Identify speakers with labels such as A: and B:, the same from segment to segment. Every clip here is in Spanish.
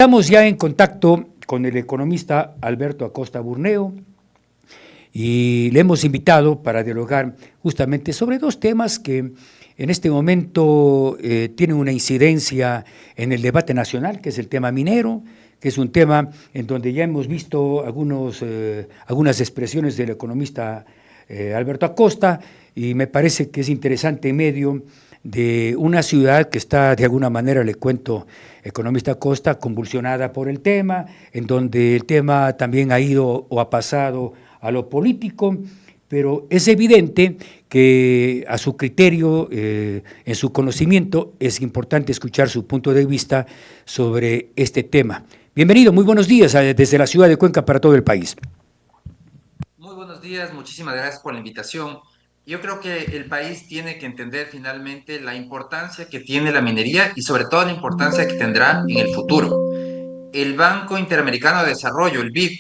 A: Estamos ya en contacto con el economista Alberto Acosta Burneo y le hemos invitado para dialogar justamente sobre dos temas que en este momento tienen una incidencia en el debate nacional, que es el tema minero, que es un tema en donde ya hemos visto algunas expresiones del economista Alberto Acosta, y me parece que es interesante en medio de una ciudad que está, de alguna manera, le cuento, economista Acosta, convulsionada por el tema, en donde el tema también ha ido o ha pasado a lo político, pero es evidente que a su criterio, en su conocimiento, es importante escuchar su punto de vista sobre este tema. Bienvenido, muy buenos días desde la ciudad de Cuenca para todo el país.
B: Muy buenos días, muchísimas gracias por la invitación. Yo creo que el país tiene que entender finalmente la importancia que tiene la minería y sobre todo la importancia que tendrá en el futuro. El Banco Interamericano de Desarrollo, el BID,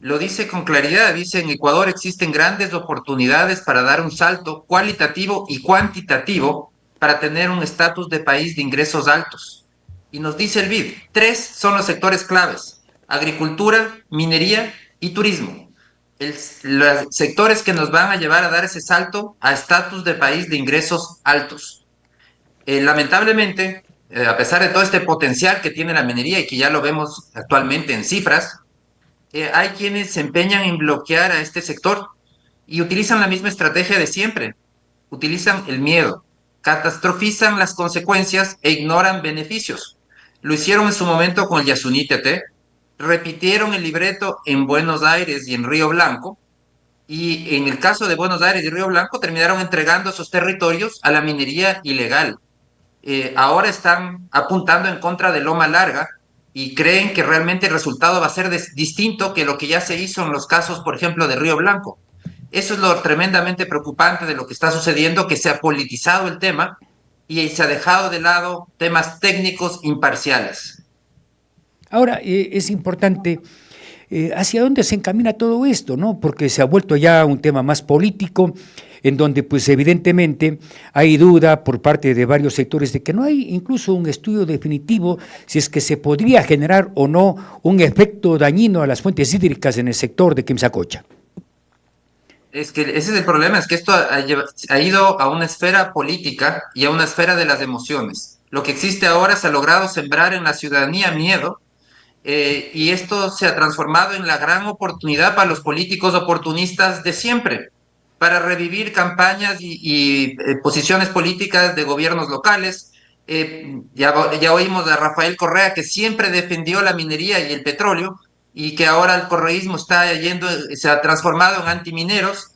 B: lo dice con claridad, dice: en Ecuador existen grandes oportunidades para dar un salto cualitativo y cuantitativo para tener un estatus de país de ingresos altos. Y nos dice el BID, tres son los sectores claves: agricultura, minería y turismo. Los sectores que nos van a llevar a dar ese salto a estatus de país de ingresos altos. Lamentablemente, a pesar de todo este potencial que tiene la minería y que ya lo vemos actualmente en cifras, hay quienes se empeñan en bloquear a este sector y utilizan la misma estrategia de siempre. Utilizan el miedo, catastrofizan las consecuencias e ignoran beneficios. Lo hicieron en su momento con el Yasuní TT, repitieron el libreto en Buenos Aires y en Río Blanco, y en el caso de Buenos Aires y Río Blanco terminaron entregando esos territorios a la minería ilegal. Ahora están apuntando en contra de Loma Larga y creen que realmente el resultado va a ser distinto que lo que ya se hizo en los casos, por ejemplo, de Río Blanco. Eso es lo tremendamente preocupante de lo que está sucediendo, que se ha politizado el tema y se ha dejado de lado temas técnicos imparciales.
A: Ahora, es importante hacia dónde se encamina todo esto, ¿no? Porque se ha vuelto ya un tema más político, en donde pues evidentemente hay duda por parte de varios sectores de que no hay incluso un estudio definitivo si es que se podría generar o no un efecto dañino a las fuentes hídricas en el sector de Quimsacocha.
B: Es que ese es el problema, es que esto ha ido a una esfera política y a una esfera de las emociones. Lo que existe ahora se ha logrado sembrar en la ciudadanía miedo, y esto se ha transformado en la gran oportunidad para los políticos oportunistas de siempre, para revivir campañas y posiciones políticas de gobiernos locales. Ya oímos a Rafael Correa, que siempre defendió la minería y el petróleo, y que ahora el correísmo está yendo, se ha transformado en antimineros.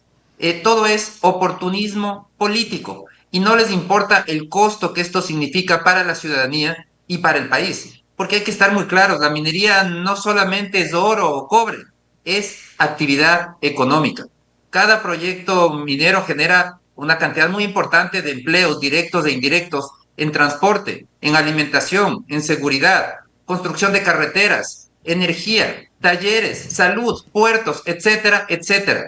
B: Todo es oportunismo político y no les importa el costo que esto significa para la ciudadanía y para el país. Porque hay que estar muy claros, la minería no solamente es oro o cobre, es actividad económica. Cada proyecto minero genera una cantidad muy importante de empleos directos e indirectos en transporte, en alimentación, en seguridad, construcción de carreteras, energía, talleres, salud, puertos, etcétera, etcétera.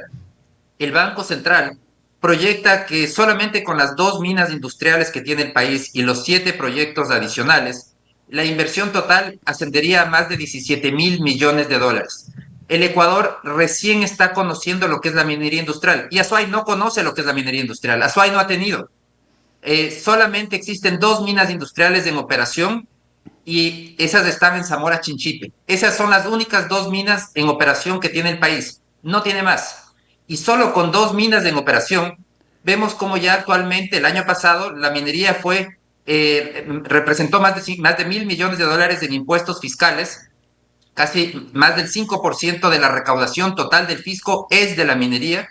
B: El Banco Central proyecta que solamente con las dos minas industriales que tiene el país y los 7 proyectos adicionales, la inversión total ascendería a más de 17.000 millones de dólares. El Ecuador recién está conociendo lo que es la minería industrial y Azuay no conoce lo que es la minería industrial. Azuay no ha tenido. Solamente existen 2 minas industriales en operación y esas están en Zamora Chinchipe. Esas son las únicas 2 minas en operación que tiene el país. No tiene más. Y solo con 2 minas en operación, vemos como ya actualmente, el año pasado, la minería representó más de 1.000 millones de dólares en impuestos fiscales. Casi más del 5% de la recaudación total del fisco es de la minería.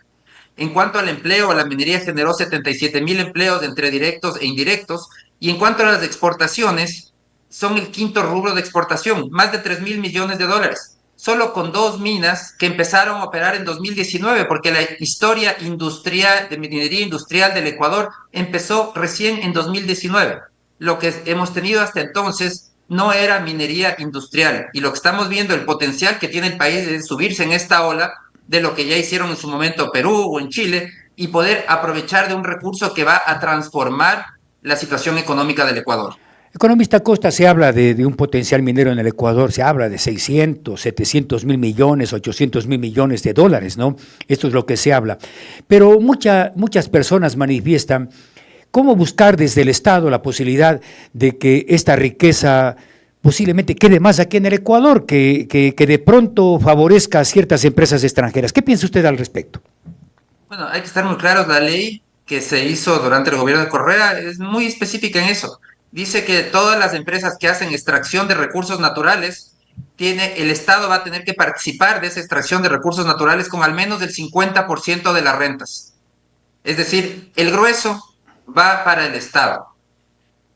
B: En cuanto al empleo, la minería generó 77.000 empleos entre directos e indirectos. Y en cuanto a las exportaciones, son el quinto rubro de exportación, más de 3.000 millones de dólares. Solo con 2 minas que empezaron a operar en 2019, porque la historia industrial, de minería industrial del Ecuador empezó recién en 2019. Lo que hemos tenido hasta entonces no era minería industrial. Y lo que estamos viendo, el potencial que tiene el país de subirse en esta ola de lo que ya hicieron en su momento Perú o en Chile y poder aprovechar de un recurso que va a transformar la situación económica del Ecuador.
A: Economista Costa, se habla de un potencial minero en el Ecuador, se habla de 600, 700 mil millones, 800 mil millones de dólares, ¿no? Esto es lo que se habla. Pero muchas personas manifiestan cómo buscar desde el Estado la posibilidad de que esta riqueza posiblemente quede más aquí en el Ecuador, que de pronto favorezca a ciertas empresas extranjeras. ¿Qué piensa usted al respecto?
B: Bueno, hay que estar muy claros, la ley que se hizo durante el gobierno de Correa es muy específica en eso. Dice que todas las empresas que hacen extracción de recursos naturales, el Estado va a tener que participar de esa extracción de recursos naturales con al menos el 50% de las rentas. Es decir, el grueso va para el Estado.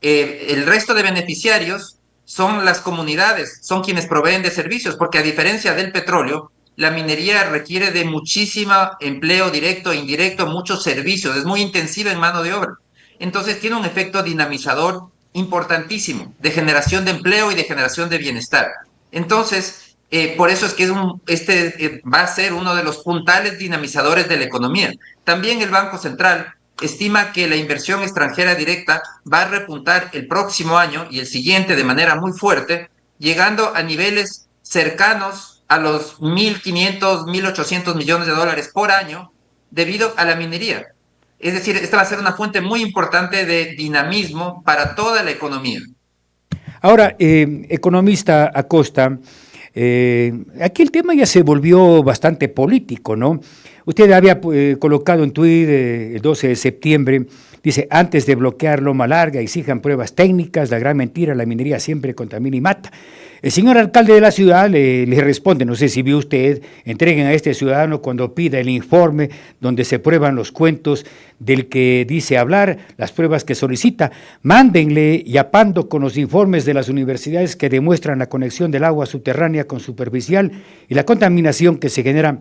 B: El resto de beneficiarios son las comunidades, son quienes proveen de servicios, porque a diferencia del petróleo, la minería requiere de muchísimo empleo directo e indirecto, muchos servicios, es muy intensiva en mano de obra. Entonces tiene un efecto dinamizador importantísimo de generación de empleo y de generación de bienestar. Entonces, por eso es que va a ser uno de los puntales dinamizadores de la economía. También el Banco Central estima que la inversión extranjera directa va a repuntar el próximo año y el siguiente de manera muy fuerte, llegando a niveles cercanos a los 1.500, 1.800 millones de dólares por año debido a la minería. Es decir, esta va a ser una fuente muy importante de dinamismo para toda la economía.
A: Ahora, economista Acosta, aquí el tema ya se volvió bastante político, ¿no? Usted había colocado en Twitter el 12 de septiembre, dice, antes de bloquear Loma Larga, exijan pruebas técnicas, la gran mentira, la minería siempre contamina y mata. El señor alcalde de la ciudad le responde, no sé si vio usted, entreguen a este ciudadano cuando pida el informe donde se prueban los cuentos del que dice hablar, las pruebas que solicita, mándenle y apando con los informes de las universidades que demuestran la conexión del agua subterránea con superficial y la contaminación que se genera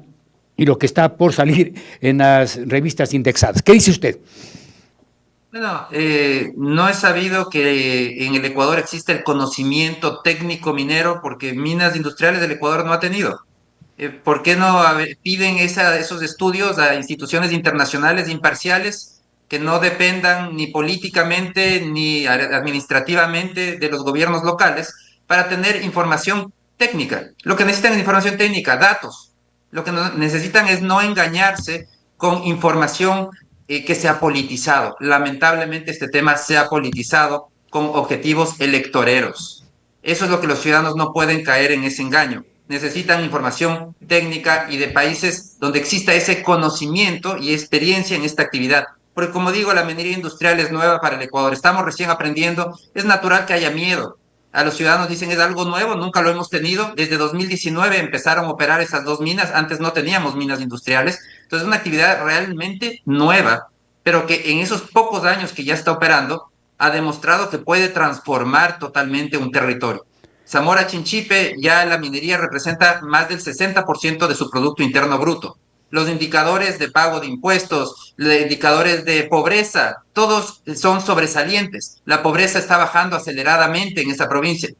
A: y lo que está por salir en las revistas indexadas. ¿Qué dice usted?
B: Bueno, no es sabido que en el Ecuador existe el conocimiento técnico minero porque minas industriales del Ecuador no ha tenido. ¿Por qué no piden esos estudios a instituciones internacionales imparciales que no dependan ni políticamente ni administrativamente de los gobiernos locales para tener información técnica? Lo que necesitan es información técnica, datos. Lo que necesitan es no engañarse con información que se ha politizado. Lamentablemente este tema se ha politizado con objetivos electoreros. Eso es lo que los ciudadanos no pueden caer en ese engaño. Necesitan información técnica y de países donde exista ese conocimiento y experiencia en esta actividad. Porque como digo, la minería industrial es nueva para el Ecuador. Estamos recién aprendiendo. Es natural que haya miedo. A los ciudadanos dicen es algo nuevo, nunca lo hemos tenido. Desde 2019 empezaron a operar esas dos minas. Antes no teníamos minas industriales. Entonces es una actividad realmente nueva, pero que en esos pocos años que ya está operando ha demostrado que puede transformar totalmente un territorio. Zamora Chinchipe, ya la minería representa más del 60% de su Producto Interno Bruto. Los indicadores de pago de impuestos, los indicadores de pobreza, todos son sobresalientes. La pobreza está bajando aceleradamente en esta provincia.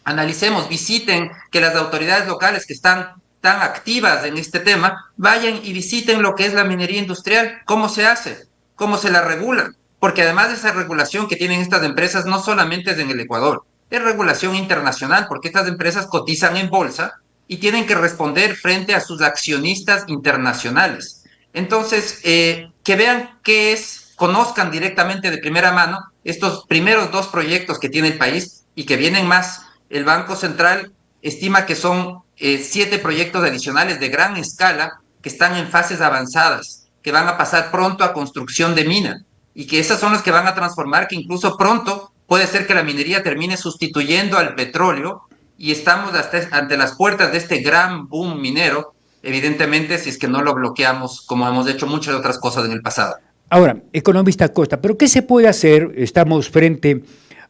B: Analicemos, visiten, que las autoridades locales que están tan activas en este tema, vayan y visiten lo que es la minería industrial, cómo se hace, cómo se la regula, porque además de esa regulación que tienen estas empresas, no solamente es en el Ecuador, es regulación internacional, porque estas empresas cotizan en bolsa y tienen que responder frente a sus accionistas internacionales. Entonces, que vean qué es, conozcan directamente de primera mano estos primeros dos proyectos que tiene el país y que vienen más. El Banco Central estima que son 7 proyectos adicionales de gran escala que están en fases avanzadas, que van a pasar pronto a construcción de mina y que esas son las que van a transformar, que incluso pronto puede ser que la minería termine sustituyendo al petróleo y estamos ante las puertas de este gran boom minero, evidentemente si es que no lo bloqueamos como hemos hecho muchas otras cosas en el pasado.
A: Ahora, economista Costa, ¿pero qué se puede hacer? Estamos frente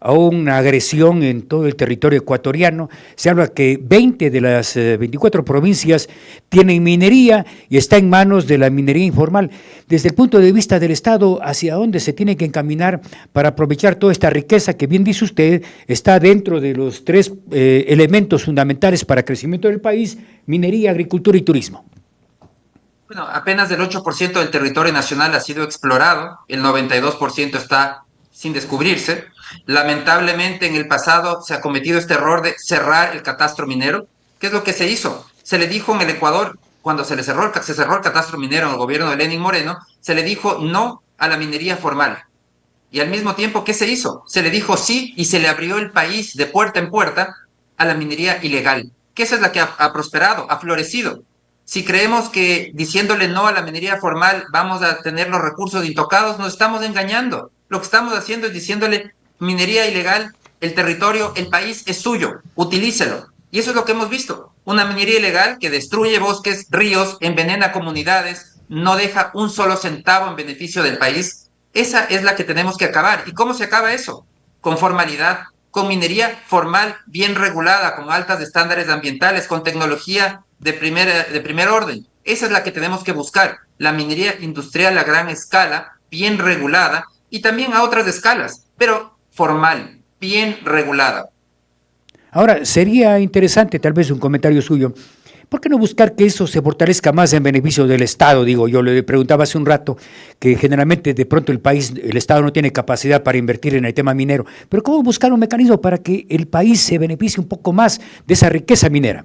A: a una agresión en todo el territorio ecuatoriano. Se habla que 20 de las 24 provincias tienen minería y está en manos de la minería informal. Desde el punto de vista del Estado, ¿hacia dónde se tiene que encaminar para aprovechar toda esta riqueza que, bien dice usted, está dentro de los tres elementos fundamentales para el crecimiento del país: minería, agricultura y turismo?
B: Bueno, apenas el 8% del territorio nacional ha sido explorado, el 92% está sin descubrirse. Lamentablemente en el pasado se ha cometido este error de cerrar el catastro minero. ¿Qué es lo que se hizo? Se le dijo en el Ecuador, cuando se cerró el catastro minero en el gobierno de Lenín Moreno, se le dijo no a la minería formal. Y al mismo tiempo, ¿qué se hizo? Se le dijo sí y se le abrió el país de puerta en puerta a la minería ilegal, que esa es la que ha prosperado, ha florecido. Si creemos que diciéndole no a la minería formal vamos a tener los recursos intocados, nos estamos engañando. Lo que estamos haciendo es diciéndole minería ilegal, el territorio, el país es suyo, utilícelo. Y eso es lo que hemos visto. Una minería ilegal que destruye bosques, ríos, envenena comunidades, no deja un solo centavo en beneficio del país. Esa es la que tenemos que acabar. ¿Y cómo se acaba eso? Con formalidad, con minería formal, bien regulada, con altos estándares ambientales, con tecnología de primer orden. Esa es la que tenemos que buscar. La minería industrial a gran escala, bien regulada, y también a otras escalas, pero formal, bien regulada.
A: Ahora, sería interesante tal vez un comentario suyo. ¿Por qué no buscar que eso se fortalezca más en beneficio del Estado? Digo, yo le preguntaba hace un rato que generalmente de pronto el país, el Estado no tiene capacidad para invertir en el tema minero, pero ¿cómo buscar un mecanismo para que el país se beneficie un poco más de esa riqueza minera?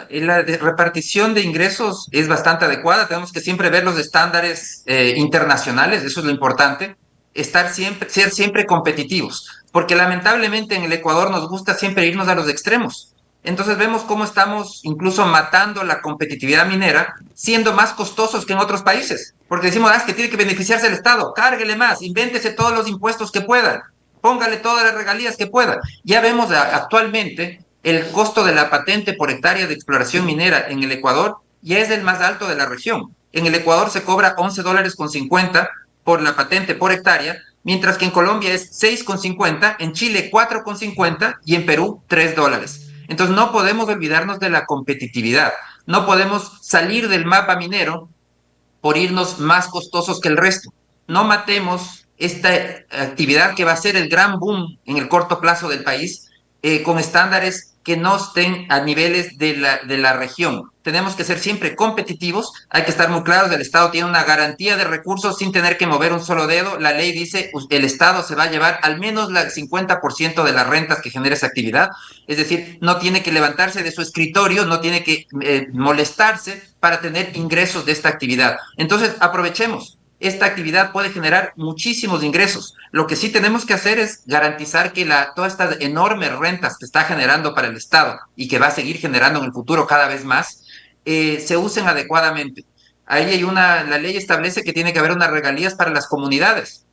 B: La repartición de ingresos es bastante adecuada. Tenemos que siempre ver los estándares internacionales, eso es lo importante. Ser siempre competitivos, porque lamentablemente en el Ecuador nos gusta siempre irnos a los extremos. Entonces vemos cómo estamos incluso matando la competitividad minera, siendo más costosos que en otros países. Porque decimos, es que tiene que beneficiarse el Estado, cárguele más, invéntese todos los impuestos que pueda, póngale todas las regalías que pueda. Ya vemos actualmente el costo de la patente por hectárea de exploración minera en el Ecuador ya es el más alto de la región. En el Ecuador se cobra 11 dólares con 50 por la patente por hectárea, mientras que en Colombia es 6,50, en Chile 4,50 y en Perú 3 dólares. Entonces no podemos olvidarnos de la competitividad. No podemos salir del mapa minero por irnos más costosos que el resto. No matemos esta actividad que va a ser el gran boom en el corto plazo del país con estándares que no estén a niveles de la región. Tenemos que ser siempre competitivos, hay que estar muy claros, el Estado tiene una garantía de recursos sin tener que mover un solo dedo, la ley dice el Estado se va a llevar al menos el 50% de las rentas que genera esa actividad, es decir, no tiene que levantarse de su escritorio, no tiene que molestarse para tener ingresos de esta actividad. Entonces, aprovechemos. Esta actividad puede generar muchísimos ingresos. Lo que sí tenemos que hacer es garantizar que todas estas enormes rentas que está generando para el Estado y que va a seguir generando en el futuro cada vez más, se usen adecuadamente. La ley establece que tiene que haber unas regalías para las comunidades.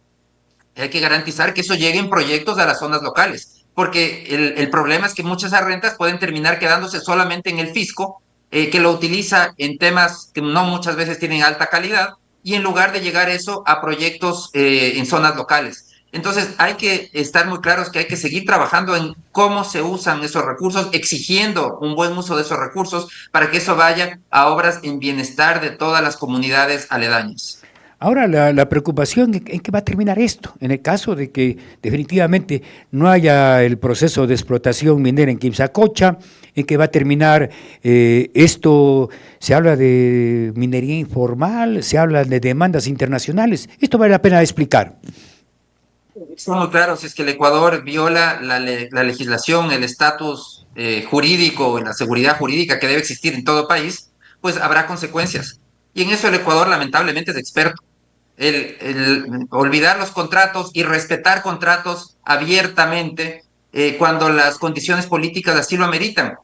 B: Hay que garantizar que eso llegue en proyectos a las zonas locales, porque el problema es que muchas rentas pueden terminar quedándose solamente en el fisco, que lo utiliza en temas que no muchas veces tienen alta calidad, y en lugar de llegar eso a proyectos en zonas locales. Entonces hay que estar muy claros que hay que seguir trabajando en cómo se usan esos recursos, exigiendo un buen uso de esos recursos para que eso vaya a obras en bienestar de todas las comunidades aledañas.
A: Ahora, la preocupación en qué va a terminar esto, en el caso de que definitivamente no haya el proceso de explotación minera en Quimsacocha, en qué va a terminar esto, se habla de minería informal, se habla de demandas internacionales, esto vale la pena explicar.
B: Estamos claros, si es que el Ecuador viola la legislación, el estatus jurídico, la seguridad jurídica que debe existir en todo país, pues habrá consecuencias. Y en eso el Ecuador lamentablemente es experto. Olvidar los contratos y respetar contratos abiertamente cuando las condiciones políticas así lo ameritan.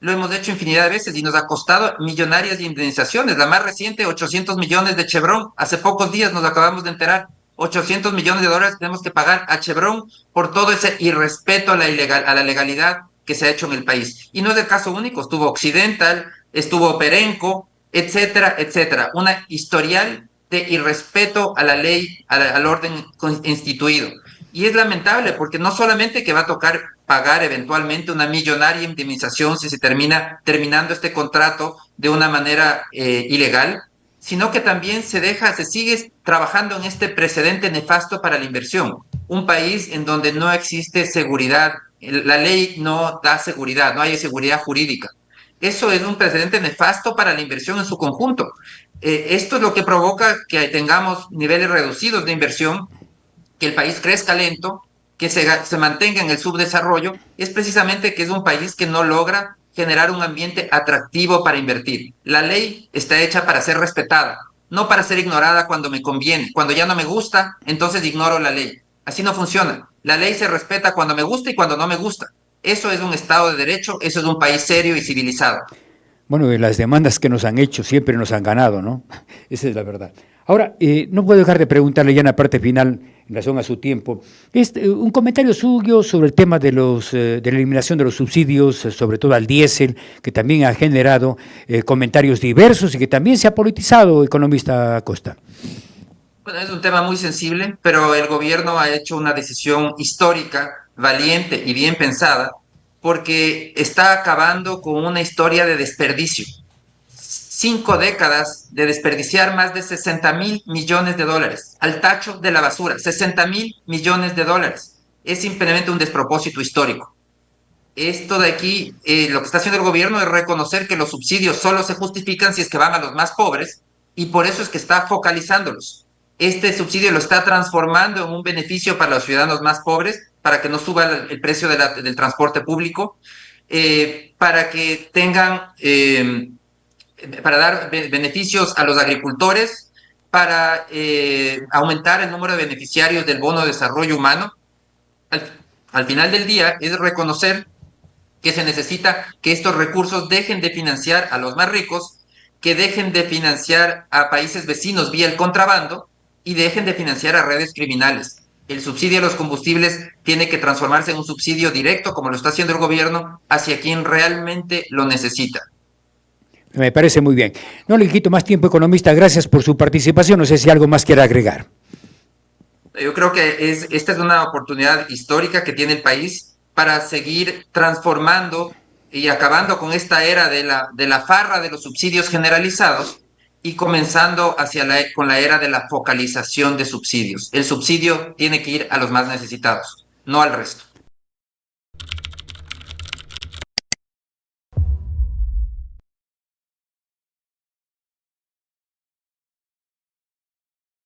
B: Lo hemos hecho infinidad de veces y nos ha costado millonarias indemnizaciones. La más reciente, 800 millones de Chevron. Hace pocos días nos acabamos de enterar. 800 millones de dólares tenemos que pagar a Chevron por todo ese irrespeto a a la legalidad que se ha hecho en el país. Y no es el caso único. Estuvo Occidental, estuvo Perenco, etcétera, etcétera. Una historial de irrespeto a la ley, al orden instituido. Y es lamentable porque no solamente que va a tocar pagar eventualmente una millonaria indemnización si se terminando este contrato de una manera ilegal, sino que también se sigue trabajando en este precedente nefasto para la inversión. Un país en donde no existe seguridad, la ley no da seguridad, no hay seguridad jurídica. Eso es un precedente nefasto para la inversión en su conjunto. Esto es lo que provoca que tengamos niveles reducidos de inversión, que el país crezca lento que se mantenga en el subdesarrollo es precisamente que es un país que no logra generar un ambiente atractivo para invertir. La ley está hecha para ser respetada, no para ser ignorada cuando me conviene. Cuando ya no me gusta, entonces ignoro la ley. Así no funciona. La ley se respeta cuando me gusta y cuando no me gusta. Eso es un Estado de Derecho, eso es un país serio y civilizado.
A: Bueno, las demandas que nos han hecho siempre nos han ganado, ¿no? Esa es la verdad. Ahora, no puedo dejar de preguntarle ya en la parte final, en razón a su tiempo, un comentario suyo sobre el tema de la eliminación de los subsidios, sobre todo al diésel, que también ha generado comentarios diversos y que también se ha politizado, economista Acosta.
B: Bueno, es un tema muy sensible, pero el gobierno ha hecho una decisión histórica, valiente y bien pensada, porque está acabando con una historia de desperdicio. 5 décadas de desperdiciar más de 60.000 millones de dólares al tacho de la basura, 60.000 millones de dólares. Es simplemente un despropósito histórico. Esto de aquí, lo que está haciendo el gobierno es reconocer que los subsidios solo se justifican si es que van a los más pobres y por eso es que está focalizándolos. Este subsidio lo está transformando en un beneficio para los ciudadanos más pobres, para que no suba el precio del transporte público, para que tengan, para dar beneficios a los agricultores, para aumentar el número de beneficiarios del bono de desarrollo humano. Al, al final del día es reconocer que se necesita que estos recursos dejen de financiar a los más ricos, que dejen de financiar a países vecinos vía el contrabando y dejen de financiar a redes criminales. El subsidio a los combustibles tiene que transformarse en un subsidio directo, como lo está haciendo el gobierno, hacia quien realmente lo necesita.
A: Me parece muy bien. No le quito más tiempo, economista. Gracias por su participación. No sé si algo más quiere agregar.
B: Yo creo que esta es una oportunidad histórica que tiene el país para seguir transformando y acabando con esta era de la farra de los subsidios generalizados y comenzando con la era de la focalización de subsidios. El subsidio tiene que ir a los más necesitados, no al resto.